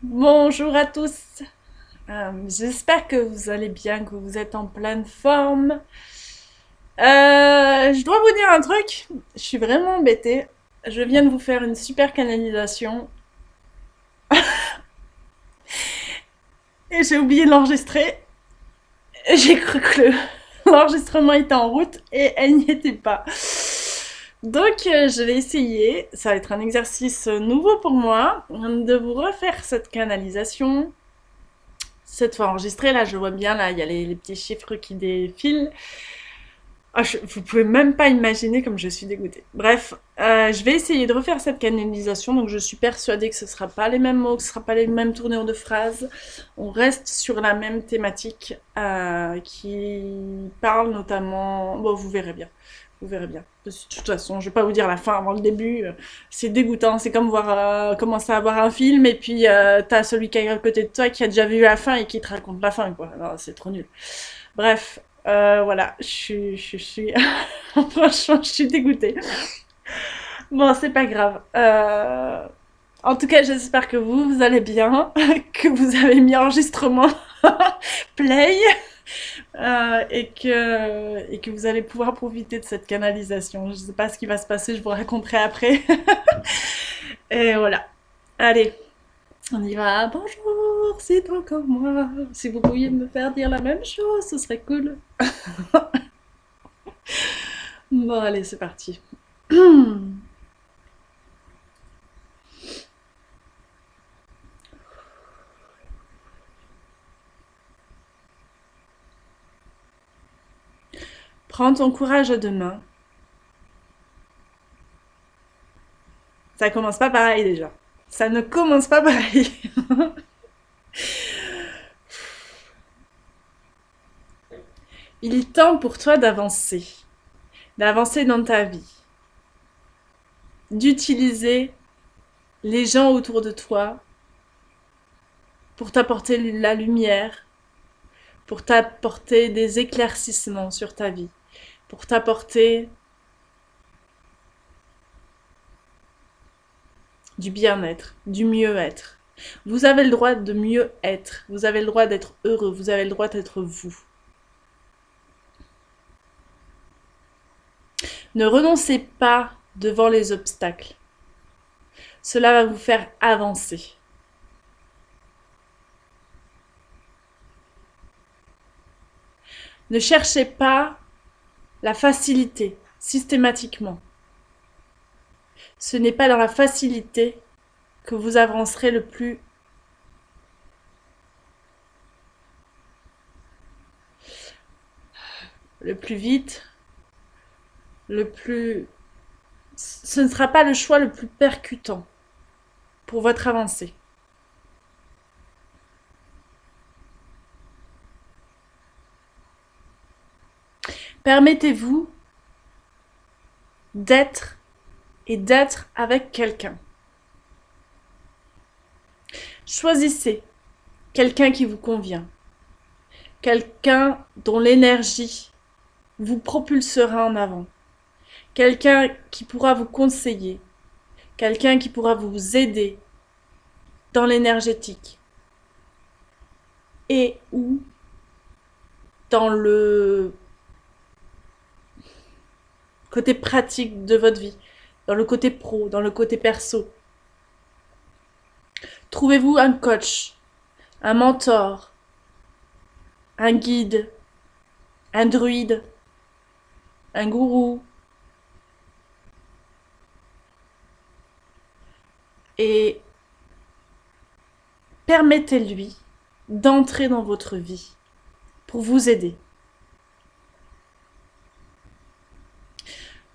Bonjour à tous. J'espère que vous allez bien, que vous êtes en pleine forme. Je dois vous dire un truc. Je suis vraiment embêtée. Je viens de vous faire une super canalisation et j'ai oublié de l'enregistrer. J'ai cru que l'enregistrement était en route et elle n'y était pas. Donc, je vais essayer. Ça va être un exercice nouveau pour moi de vous refaire cette canalisation. Cette fois enregistrée, là, je vois bien, là, il y a les petits chiffres qui défilent. Ah, vous pouvez même pas imaginer comme je suis dégoûtée. Bref, je vais essayer de refaire cette canalisation. Donc, je suis persuadée que ce sera pas les mêmes mots, que ce sera pas les mêmes tournures de phrases. On reste sur la même thématique qui parle notamment. Bon, vous verrez bien. Vous verrez bien. De toute façon, je vais pas vous dire la fin avant le début. C'est dégoûtant. C'est comme voir commencer à voir un film et puis t'as celui qui est à côté de toi qui a déjà vu la fin et qui te raconte la fin, quoi. Non, c'est trop nul. Bref, voilà, je suis franchement, je suis dégoûtée. Bon, c'est pas grave. En tout cas, j'espère que vous allez bien, que vous avez mis enregistrement play et que vous allez pouvoir profiter de cette canalisation. Je sais pas ce qui va se passer, je vous raconterai après. Et voilà. Allez, on y va. Bonjour, c'est encore moi. Si vous pouviez me faire dire la même chose, ce serait cool. Bon, allez, c'est parti. Prends ton courage à deux mains. Ça commence pas pareil déjà. Ça ne commence pas pareil. Il est temps pour toi d'avancer. D'avancer dans ta vie. D'utiliser les gens autour de toi pour t'apporter la lumière, pour t'apporter des éclaircissements sur ta vie, pour t'apporter du bien-être, du mieux-être. Vous avez le droit de mieux être, vous avez le droit d'être heureux, vous avez le droit d'être vous. Ne renoncez pas devant les obstacles. Cela va vous faire avancer. Ne cherchez pas la facilité systématiquement. Ce n'est pas dans la facilité que vous avancerez le plus vite, le plus ce ne sera pas le choix le plus percutant pour votre avancée. Permettez-vous d'être et d'être avec quelqu'un. Choisissez quelqu'un qui vous convient, quelqu'un dont l'énergie vous propulsera en avant, quelqu'un qui pourra vous conseiller, quelqu'un qui pourra vous aider dans l'énergétique et ou dans le côté pratique de votre vie, dans le côté pro, dans le côté perso. Trouvez-vous un coach, un mentor, un guide, un druide, un gourou, et permettez-lui d'entrer dans votre vie pour vous aider.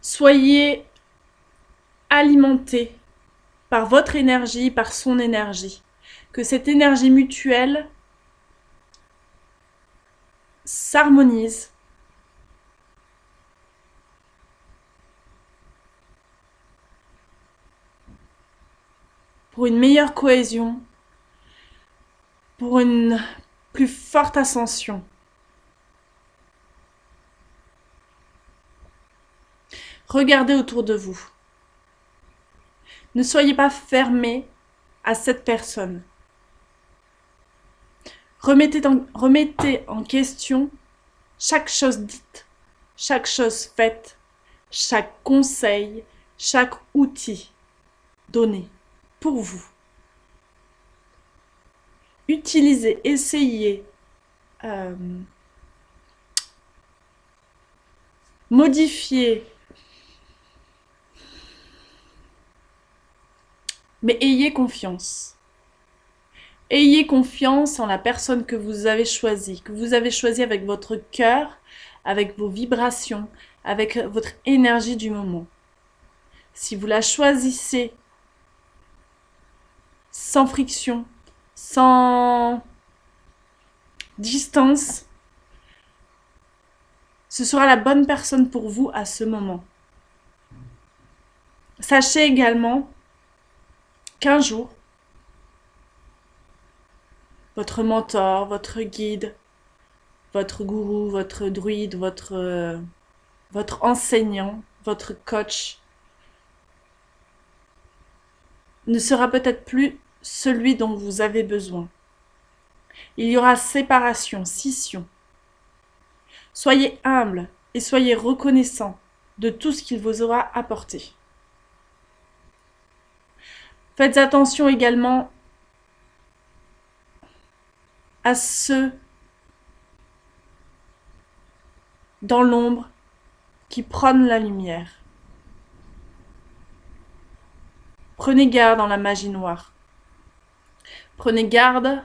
Soyez alimenté par votre énergie, par son énergie. Que cette énergie mutuelle s'harmonise pour une meilleure cohésion, pour une plus forte ascension. Regardez autour de vous. Ne soyez pas fermé à cette personne. Remettez en question chaque chose dite, chaque chose faite, chaque conseil, chaque outil donné pour vous. Utilisez, essayez, modifiez, mais ayez confiance. Ayez confiance en la personne que vous avez choisie avec votre cœur, avec vos vibrations, avec votre énergie du moment. Si vous la choisissez sans friction, sans distance, ce sera la bonne personne pour vous à ce moment. Sachez également qu'un jour, votre mentor, votre guide, votre gourou, votre druide, votre enseignant, votre coach ne sera peut-être plus celui dont vous avez besoin. Il y aura séparation, scission. Soyez humble et soyez reconnaissant de tout ce qu'il vous aura apporté. Faites attention également à ceux dans l'ombre qui prônent la lumière. Prenez garde dans la magie noire. Prenez garde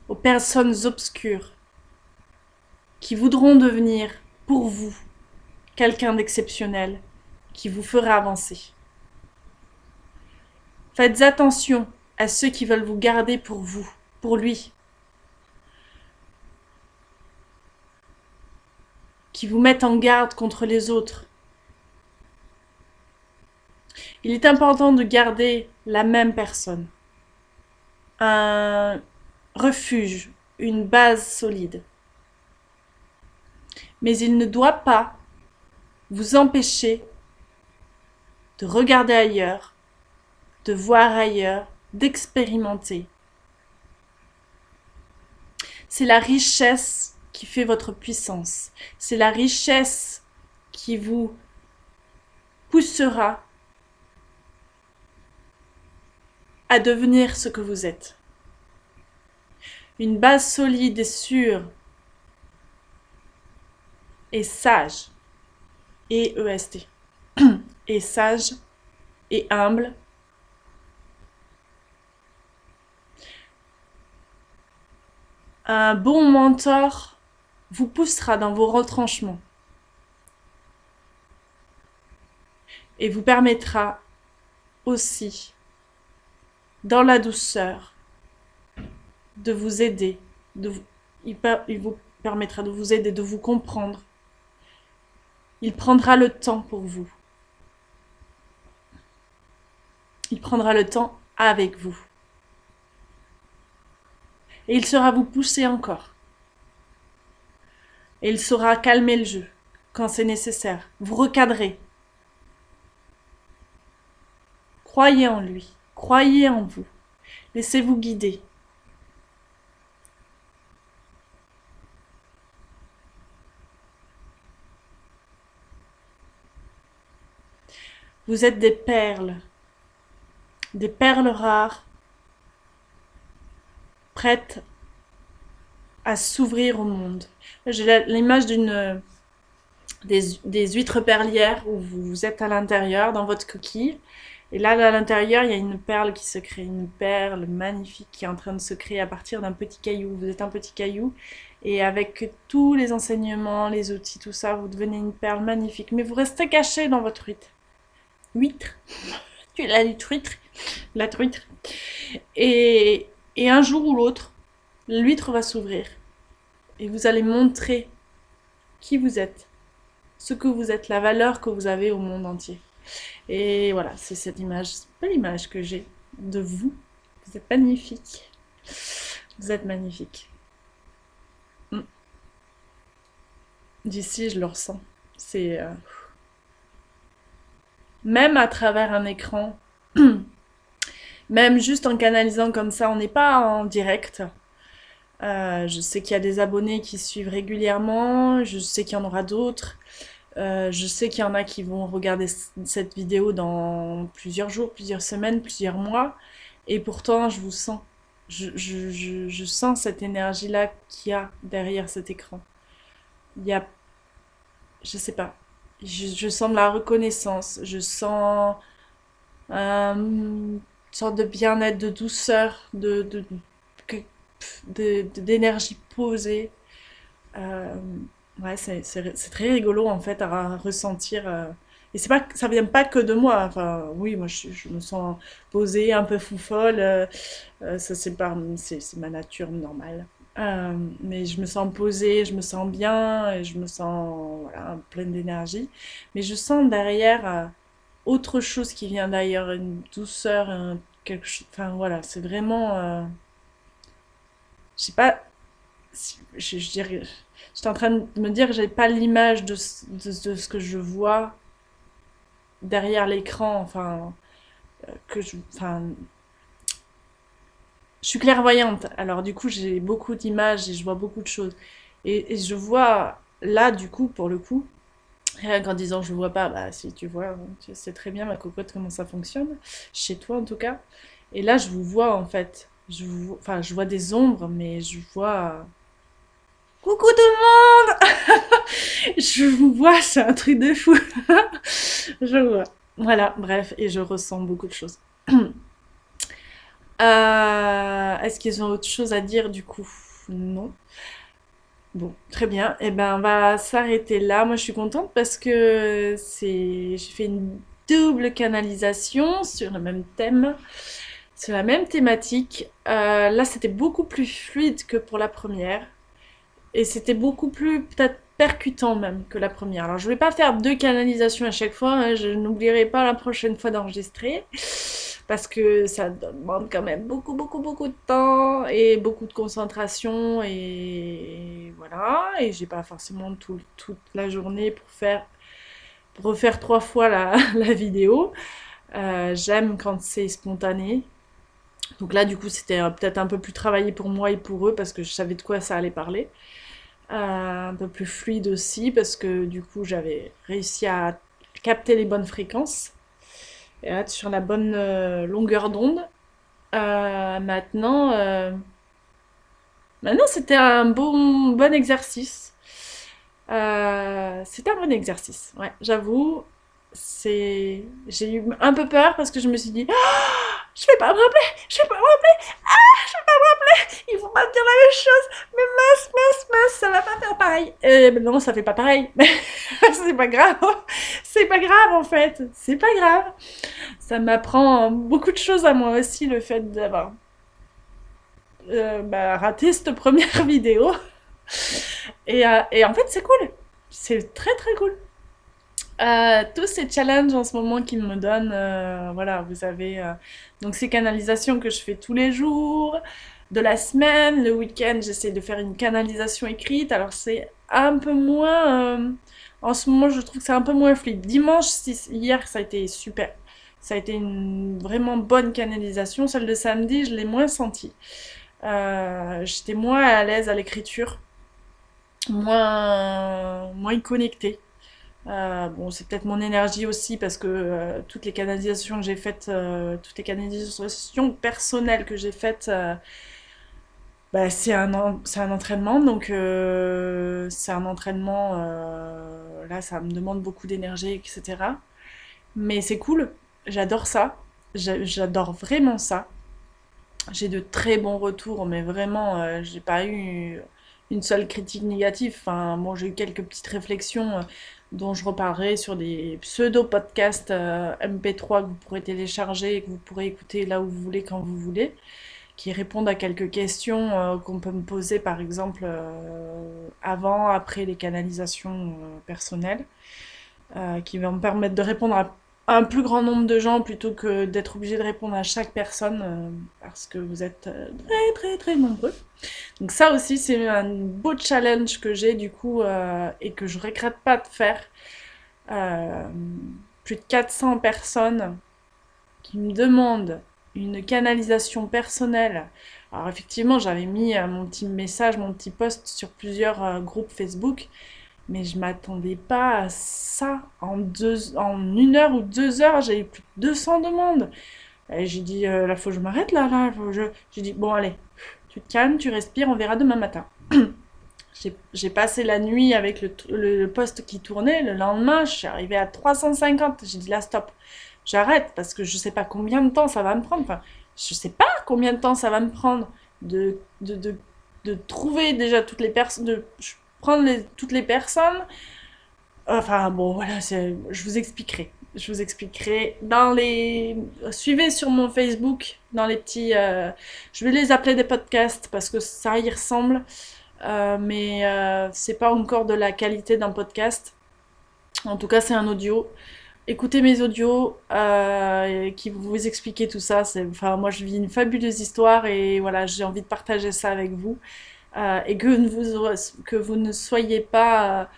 aux personnes obscures qui voudront devenir pour vous quelqu'un d'exceptionnel qui vous fera avancer. Faites attention à ceux qui veulent vous garder pour vous, pour lui, qui vous mettent en garde contre les autres. Il est important de garder la même personne, un refuge, une base solide. Mais il ne doit pas vous empêcher de regarder ailleurs, de voir ailleurs, d'expérimenter. C'est la richesse qui fait votre puissance. C'est la richesse qui vous poussera à devenir ce que vous êtes. Une base solide et sûre et sage, et EST, et sage et humble. Un bon mentor vous poussera dans vos retranchements et vous permettra aussi, dans la douceur, de vous aider. Il vous permettra de vous aider, de vous comprendre. Il prendra le temps pour vous. Il prendra le temps avec vous. Et il saura vous pousser encore. Et il saura calmer le jeu quand c'est nécessaire. Vous recadrer. Croyez en lui. Croyez en vous. Laissez-vous guider. Vous êtes des perles rares, prêtes à s'ouvrir au monde. J'ai l'image des huîtres perlières où vous êtes à l'intérieur, dans votre coquille. Et là, à l'intérieur, il y a une perle qui se crée, une perle magnifique qui est en train de se créer à partir d'un petit caillou. Vous êtes un petit caillou et avec tous les enseignements, les outils, tout ça, vous devenez une perle magnifique. Mais vous restez caché dans votre huître. Huître. Tu l'as dit, truître. La truître. Et un jour ou l'autre, l'huître va s'ouvrir. Et vous allez montrer qui vous êtes, ce que vous êtes, la valeur que vous avez au monde entier. Et voilà, c'est cette image, c'est pas l'image que j'ai de vous. Vous êtes magnifique. Vous êtes magnifique. D'ici, je le ressens. C'est... même à travers un écran, Même juste en canalisant comme ça, on n'est pas en direct. Je sais qu'il y a des abonnés qui suivent régulièrement, je sais qu'il y en aura d'autres. Je sais qu'il y en a qui vont regarder cette vidéo dans plusieurs jours, plusieurs semaines, plusieurs mois. Et pourtant, je vous sens. Je sens cette énergie-là qu'il y a derrière cet écran. Il y a, je sais pas, je sens de la reconnaissance, je sens une sorte de bien-être, de douceur, d'énergie posée. Euh, ouais, c'est très rigolo en fait à ressentir. Et c'est pas, ça vient pas que de moi. Enfin, oui, moi je me sens posée, un peu foufolle. Ça c'est ma nature normale. Mais je me sens posée, je me sens bien, et je me sens voilà, pleine d'énergie. Mais je sens derrière autre chose qui vient d'ailleurs, une douceur, quelque chose. Enfin voilà, c'est vraiment. Je sais pas. Je dirais. J'étais en train de me dire que j'avais pas l'image de ce que je vois derrière l'écran. Enfin, enfin, je suis clairvoyante. Alors du coup, j'ai beaucoup d'images et je vois beaucoup de choses. Et je vois là, du coup, pour le coup, rien qu'en disant je vois pas, bah si tu vois, tu sais très bien ma cocotte comment ça fonctionne, chez toi en tout cas. Et là, je vous vois en fait. Enfin, je vois des ombres, mais je vois. Coucou tout le monde. Je vous vois, c'est un truc de fou. Je vois. Voilà, bref, et je ressens beaucoup de choses. Est-ce qu'ils ont autre chose à dire du coup? Non. Bon, très bien. Eh ben, on va s'arrêter là. Moi, je suis contente parce que j'ai fait une double canalisation sur le même thème, sur la même thématique. Là, c'était beaucoup plus fluide que pour la première. Et c'était beaucoup plus peut-être percutant même que la première. Alors je vais pas faire deux canalisations à chaque fois, hein, je n'oublierai pas la prochaine fois d'enregistrer parce que ça demande quand même beaucoup de temps et beaucoup de concentration et voilà, et j'ai pas forcément toute la journée pour refaire trois fois la vidéo. J'aime quand c'est spontané. Donc là, du coup, c'était peut-être un peu plus travaillé pour moi et pour eux parce que je savais de quoi ça allait parler. Un peu plus fluide aussi parce que du coup j'avais réussi à capter les bonnes fréquences et être sur la bonne longueur d'onde. Maintenant, maintenant c'était un bon exercice. C'était un bon exercice, ouais, j'avoue. J'ai eu un peu peur parce que je me suis dit, ah, je vais pas me rappeler, je vais pas me rappeler, je vais pas me rappeler, ils vont pas me dire la même chose, mais mince, ça va pas faire pareil. Ben non, ça fait pas pareil, c'est pas grave, c'est pas grave en fait, c'est pas grave. Ça m'apprend beaucoup de choses à moi aussi, le fait d'avoir raté cette première vidéo. Et en fait, c'est cool, c'est très cool. Tous ces challenges en ce moment qu'ils me donnent, voilà, vous avez donc ces canalisations que je fais tous les jours, de la semaine, le week-end, j'essaie de faire une canalisation écrite, alors c'est un peu moins, en ce moment je trouve que c'est un peu moins fluide. Dimanche, hier, ça a été super, ça a été une vraiment bonne canalisation, celle de samedi, je l'ai moins sentie. J'étais moins à l'aise à l'écriture, moins connectée. Bon, c'est peut-être mon énergie aussi parce que toutes les canalisations que j'ai faites, toutes les canalisations personnelles que j'ai faites, bah, c'est un entraînement. Donc, c'est un entraînement, là, ça me demande beaucoup d'énergie, etc. Mais c'est cool, j'adore ça. J'adore vraiment ça. J'ai de très bons retours, mais vraiment, j'ai pas eu une seule critique négative. Enfin, bon, j'ai eu quelques petites réflexions dont je reparlerai sur des pseudo-podcasts MP3 que vous pourrez télécharger et que vous pourrez écouter là où vous voulez, quand vous voulez, qui répondent à quelques questions qu'on peut me poser, par exemple, avant, après les canalisations personnelles, qui vont me permettre de répondre à un plus grand nombre de gens plutôt que d'être obligé de répondre à chaque personne parce que vous êtes très nombreux. Donc ça aussi c'est un beau challenge que j'ai du coup et que je regrette pas de faire. Euh, Plus de 400 personnes qui me demandent une canalisation personnelle. Alors effectivement, j'avais mis mon petit message, mon petit post sur plusieurs groupes Facebook, mais je m'attendais pas à ça. En 1 heure ou 2 heures, j'ai eu plus de 200 demandes. Et j'ai dit, là, faut que je m'arrête là. J'ai dit, bon, allez, tu te calmes, tu respires, on verra demain matin. J'ai passé la nuit avec le poste qui tournait. Le lendemain, je suis arrivée à 350. J'ai dit là, stop, j'arrête parce que je sais pas combien de temps ça va me prendre. Enfin, je sais pas combien de temps ça va me prendre de, de, de, de trouver déjà toutes les personnes, de prendre toutes les personnes. Enfin, bon, voilà, je vous expliquerai. Je vous expliquerai dans les. Suivez sur mon Facebook, dans les petits. Je vais les appeler des podcasts parce que ça y ressemble. Mais c'est pas encore de la qualité d'un podcast. En tout cas, c'est un audio. Écoutez mes audios qui vous expliquer tout ça. Enfin, moi, je vis une fabuleuse histoire et voilà, j'ai envie de partager ça avec vous. Et que vous ne soyez pas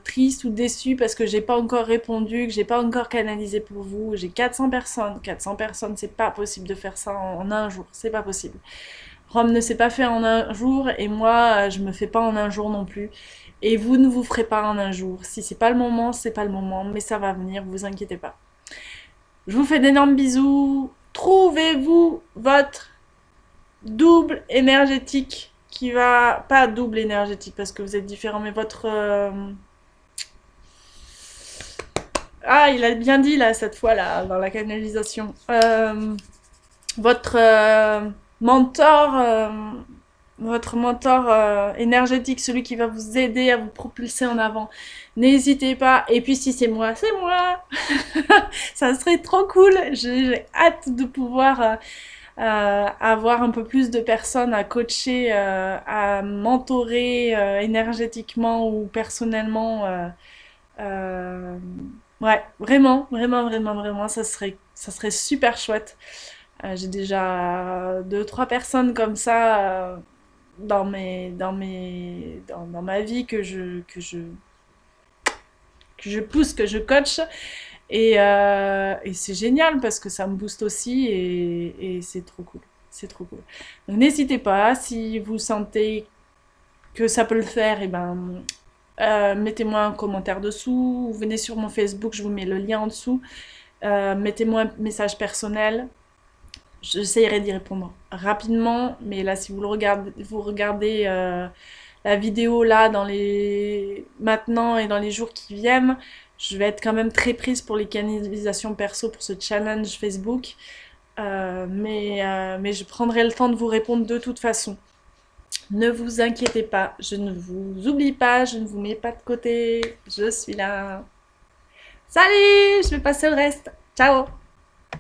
triste ou déçu parce que j'ai pas encore répondu, que j'ai pas encore canalisé pour vous. J'ai 400 personnes. 400 personnes, c'est pas possible de faire ça en un jour. C'est pas possible. Rome ne s'est pas fait en un jour et moi, je me fais pas en un jour non plus. Et vous ne vous ferez pas en un jour. Si c'est pas le moment, c'est pas le moment, mais ça va venir, vous inquiétez pas. Je vous fais d'énormes bisous. Trouvez-vous votre double énergétique qui va... Pas double énergétique parce que vous êtes différents, mais votre... Ah, il a bien dit là, cette fois là, dans la canalisation. Votre mentor... votre mentor énergétique, celui qui va vous aider à vous propulser en avant. N'hésitez pas. Et puis si c'est moi, c'est moi. Ça serait trop cool. J'ai hâte de pouvoir avoir un peu plus de personnes à coacher, à mentorer énergétiquement ou personnellement. Euh, ouais, vraiment, vraiment, vraiment, vraiment, ça serait super chouette. J'ai déjà 2, 3 personnes comme ça dans ma vie que je pousse, que je coach. Et c'est génial parce que ça me booste aussi et c'est trop cool. C'est trop cool. Donc n'hésitez pas, si vous sentez que ça peut le faire, et ben mettez-moi un commentaire dessous, ou venez sur mon Facebook, je vous mets le lien en dessous. Mettez-moi un message personnel. J'essayerai d'y répondre rapidement, mais là, si vous regardez la vidéo là maintenant et dans les jours qui viennent, je vais être quand même très prise pour les canalisations perso pour ce challenge Facebook. Mais je prendrai le temps de vous répondre de toute façon. Ne vous inquiétez pas, je ne vous oublie pas, je ne vous mets pas de côté, je suis là. Salut, je vais passer au reste. Ciao!